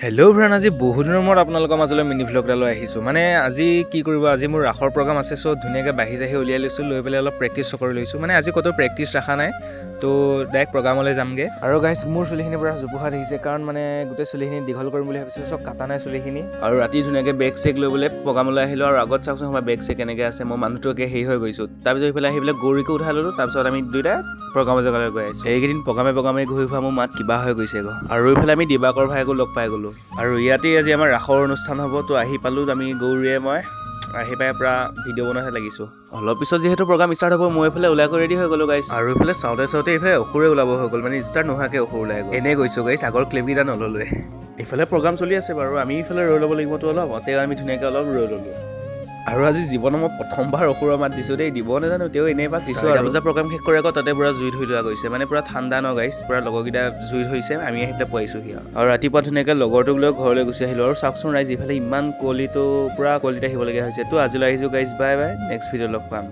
Hello' friend, আজি বহুত দিনৰ মূৰত আপোনালোকৰ মাজলৈ মিনি ভ্লগ এটা লৈ আহিছোঁ। মানে আজি কি কৰিব, আজি মোৰ ৰাসৰ প্ৰগ্ৰাম আছে, চ' ধুনীয়াকৈ বাঢ়ি উলিয়াই লৈছোঁ, লৈ পেলাই অলপ প্ৰেক্টিছ কৰি লৈছোঁ। মানে আজি ক'তো প্ৰেক্টিছ ৰখা নাই, তো ডাইৰেক্ট প্ৰগ্ৰামলৈ যামগৈ। আৰু গাইছ, মোৰ চুলিখিনি পূৰা জোপোহা দেখিছে, কাৰণ মানে গোটেই চুলিখিনি দীঘল কৰিম বুলি ভাবিছোঁ, চব কাটা নাই চুলিখিনি। আৰু ৰাতি ধুনীয়াকৈ বেগ চেক লৈ পেলাই প্ৰগ্ৰামলৈ আহিলোঁ। আৰু আগত চাওকচোন আমাৰ বেগ চেক কেনেকৈ আছে, মই মানুহটো একে হেৰি হৈ গৈছোঁ। তাৰপিছত এইফালে আহি পেলাই গৌৰীকো উঠাই ল'লোঁ, তাৰপিছত আমি দুয়োটাই প্ৰগ্ৰামৰ জেগালৈ গৈ আহিছোঁ। এইকেইদিন প্ৰগ্ৰামে ঘূৰি ফুৰা মোৰ মাত কিবা হৈ গৈছে গৈ। আৰু এইফালে আমি দিবাকৰ ভাইকো লগ পাই গ'লোঁ। আৰু ইয়াতেই আজি আমাৰ ৰাসৰ অনুষ্ঠান হ'ব, তো আহি পালোঁ আমি গৌৰীয়ে মই। আহি পাই পূৰা ভিডিঅ' বনাইহে লাগিছোঁ। অলপ পিছত যিহেতু প্ৰগ্ৰাম ষ্টাৰ্ট হ'ব, মই এইফালে ওলাই কৰি ৰেডি হৈ গ'লোঁ গাইছ। আৰু এইফালে চাওঁতে এইফালে অসুৰে ওলাব হৈ গ'ল, মানে ষ্টাৰ্ট নোহোৱাকৈ অসুৰ ওলাই গ'ল। এনেই গৈছোঁ গাইছ, আগৰ ক্লিপকেইটা নল'লোৱে। এইফালে প্ৰগ্ৰাম চলি আছে বাৰু, আমি এইফালে ৰৈ ল'ব লাগিবতো অলপ, তেওঁ আমি ধুনীয়াকৈ অলপ ৰৈ ল'লোঁ। আৰু আজি জীৱনত মই প্ৰথমবাৰ অসুৰৰ মাত দিছোঁ দেই, দিব নাজানো, তেওঁ এনেই এপাক দিছোঁ। আৰু বজাৰ প্ৰগ্ৰাম শেষ কৰি আকৌ তাতে পূৰা জুই ধৰি লোৱা গৈছে, মানে পূৰা ঠাণ্ডা ন গাইছ, পূৰা লগৰকেইটা জুই ধৰিছে, আমি আহি পেলাই পোৱাইছোঁহি। আৰু ৰাতিপুৱা ধুনীয়াকৈ লগৰটোক লৈ ঘৰলৈ গুচি আহিলোঁ। আৰু চাওকচোন ৰাইজ, ইফালে ইমান কুঁৱলীটো পূৰা কুঁৱলীত আহিবলগীয়া হৈছে। তো আজিলৈ আহিছোঁ গাইছ, বাই বাই, নেক্সট ভিডিঅ' লগ পাম।